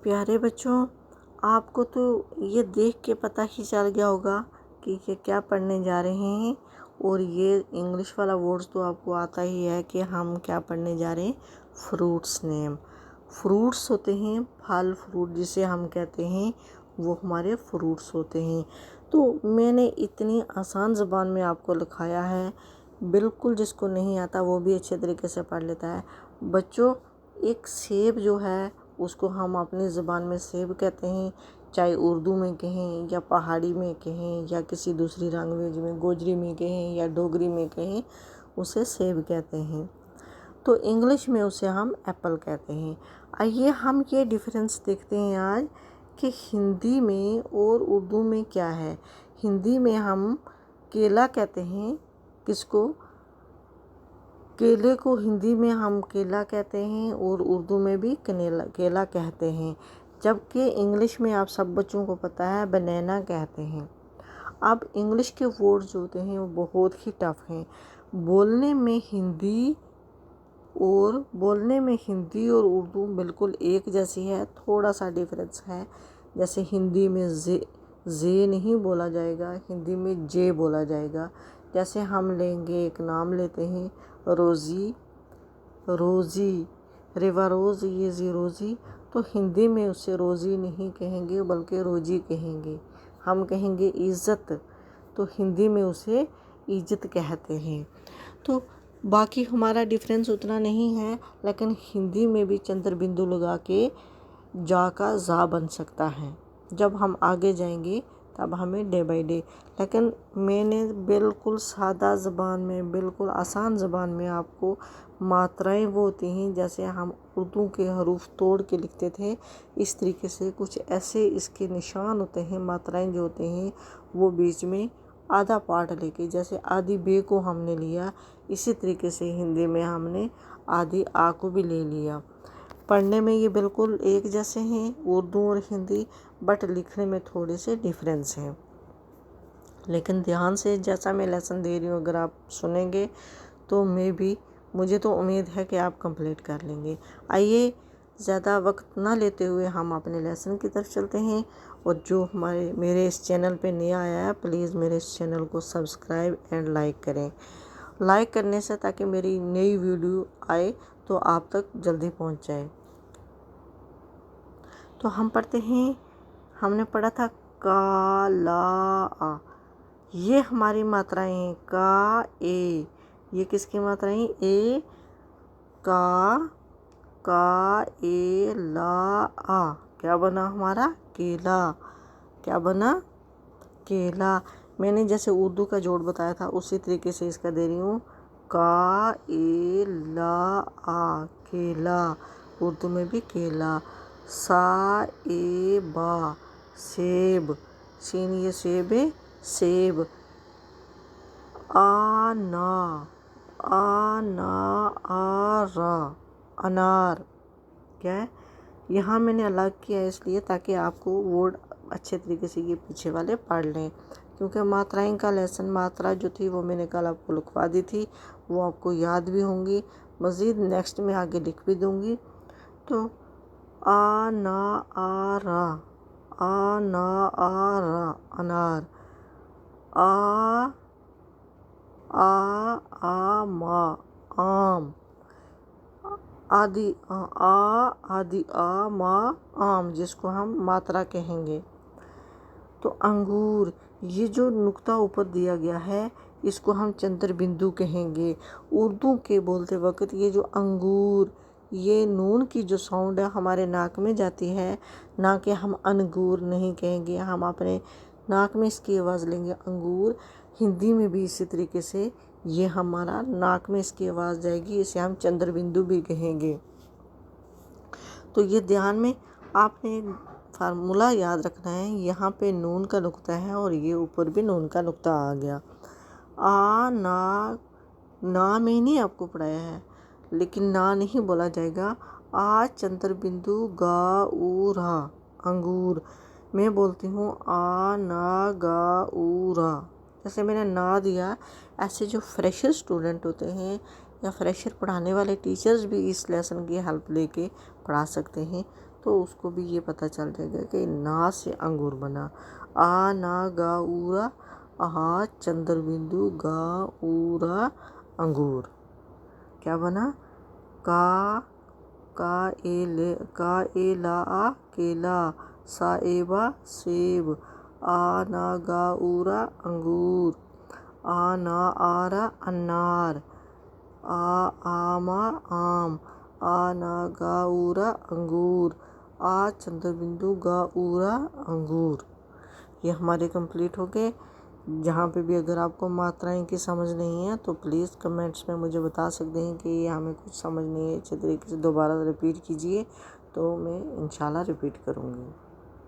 प्यारे बच्चों, आपको तो ये देख के पता ही चल गया होगा कि ये क्या पढ़ने जा रहे हैं। और ये इंग्लिश वाला वर्ड्स तो आपको आता ही है कि हम क्या पढ़ने जा रहे हैं। Fruits name. फ्रूट्स होते हैं फल, फ्रूट जिसे हम कहते हैं वो हमारे फ्रूट्स होते हैं। तो मैंने इतनी आसान ज़बान में आपको लिखाया है, बिल्कुल जिसको नहीं आता वो भी अच्छे तरीके से पढ़ लेता है। बच्चों, एक सेब जो है उसको हम अपनी ज़बान में सेब कहते हैं, चाहे उर्दू में कहें या पहाड़ी में कहें या किसी दूसरी लैंग्वेज में गोजरी में कहें या डोगरी में कहें, उसे सेब कहते हैं। तो इंग्लिश में उसे हम एप्पल कहते हैं। आइए हम ये डिफरेंस देखते हैं आज कि हिंदी में और उर्दू में क्या है। हिंदी में हम केला कहते हैं, किसको? केले को हिंदी में हम केला कहते हैं और उर्दू में भी केला कहते हैं, जबकि इंग्लिश में आप सब बच्चों को पता है बनाना कहते हैं। अब इंग्लिश के वर्ड्स होते हैं वो बहुत ही टफ हैं। बोलने में हिंदी और उर्दू बिल्कुल एक जैसी है, थोड़ा सा डिफरेंस है। जैसे हिंदी में जे नहीं बोला जाएगा, हिंदी में जे बोला जाएगा। जैसे हम लेंगे, एक नाम लेते हैं रोज़ी, रेवा रोज़, ये जी रोज़ी, तो हिंदी में उसे रोज़ी नहीं कहेंगे बल्कि रोजी कहेंगे। हम कहेंगे इज़्ज़त, तो हिंदी में उसे इज़्ज़त कहते हैं। तो बाकी हमारा डिफरेंस उतना नहीं है, लेकिन हिंदी में भी चंद्र बिंदु लगा के जा का जा बन सकता है। जब हम आगे जाएंगे तब हमें डे बाय डे, लेकिन मैंने बिल्कुल सादा ज़बान में, बिल्कुल आसान ज़बान में आपको मात्राएं वो होती हैं जैसे हम उर्दू के हरूफ तोड़ के लिखते थे, इस तरीके से कुछ ऐसे इसके निशान होते हैं। मात्राएं जो होते हैं वो बीच में आधा पार्ट लेके, जैसे आधी बे को हमने लिया, इसी तरीके से हिंदी में हमने आधी आ को भी ले लिया। पढ़ने में ये बिल्कुल एक जैसे हैं उर्दू और हिंदी, बट लिखने में थोड़े से डिफरेंस हैं। लेकिन ध्यान से जैसा मैं लेसन दे रही हूँ अगर आप सुनेंगे तो मुझे तो उम्मीद है कि आप कंप्लीट कर लेंगे। आइए ज़्यादा वक्त ना लेते हुए हम अपने लेसन की तरफ चलते हैं। और जो मेरे इस चैनल पे नया आया है, प्लीज़ मेरे इस चैनल को सब्सक्राइब एंड लाइक करें। लाइक करने से ताकि मेरी नई वीडियो आए तो आप तक जल्दी पहुंच जाए। तो हम पढ़ते हैं, हमने पढ़ा था का, ला, आ, ये हमारी मात्राएं हैं। का, ए, ये किसकी मात्राएं? ए, का, ए, ला, आ, क्या बना हमारा? केला। क्या बना? केला। मैंने जैसे उर्दू का जोड़ बताया था उसी तरीके से इसका दे रही हूँ। का, ए, ला, आ, केला। उर्दू में भी केला। सा, ए, बा, सेब। सीन ये सेब है, सेब। आना, आ, रा, अनार। क्या है? यहाँ मैंने अलग किया है इसलिए ताकि आपको वर्ड अच्छे तरीके से ये पीछे वाले पढ़ लें, क्योंकि मात्राएं का लेसन, मात्रा जो थी वो मैंने कल आपको लिखवा दी थी, वो आपको याद भी होंगी। मज़ीद नेक्स्ट में आगे लिख भी दूँगी। तो आ, ना, आ, रा, अनार। मा, आम। आदि आ, मा, आम, जिसको हम मात्रा कहेंगे। तो अंगूर, ये जो नुक्ता ऊपर दिया गया है इसको हम चंद्र बिंदु कहेंगे। उर्दू के बोलते वक्त ये जो अंगूर, ये नून की जो साउंड है हमारे नाक में जाती है, ना कि हम अंगूर नहीं कहेंगे, हम अपने नाक में इसकी आवाज़ लेंगे अंगूर। हिंदी में भी इसी तरीके से ये हमारा नाक में इसकी आवाज़ जाएगी, इसे हम चंद्र बिंदु भी कहेंगे। तो ये ध्यान में आपने फार्मूला याद रखना है। यहाँ पे नून का नुक्ता है और ये ऊपर भी नून का नुक्ता आ गया। आ, ना में नहीं आपको पढ़ाया है, लेकिन ना नहीं बोला जाएगा। आ चंद्र बिंदु, गा, ऊ, रा, अंगूर। मैं बोलती हूँ आ, ना, गा, ऊ, रा। जैसे मैंने ना दिया, ऐसे जो फ्रेशर स्टूडेंट होते हैं या फ्रेशर पढ़ाने वाले टीचर्स भी इस लेसन की हेल्प लेके पढ़ा सकते हैं। تو اس کو بھی یہ پتہ چل جائے گا کہ نا سے انگور بنا. آ نا گا اورا آ چندر بندو گا اورا انگور. کیا بنا؟ کا اے لا آ کیلا، سا اے با سیب، آ نا گا اورا انگور، آ نا آرا انار، آما آم، آ نا گا اورا انگور، آ چندر بندو گا اورا انگور. یہ ہمارے کمپلیٹ ہو گئے. جہاں پہ بھی اگر آپ کو ماترائیں کی سمجھ نہیں ہے تو پلیز کمنٹس میں مجھے بتا سکتے ہیں کہ یہ ہمیں کچھ سمجھ نہیں ہے. اچھے طریقے سے دوبارہ ریپیٹ کیجئے تو میں انشاءاللہ ریپیٹ کروں گی.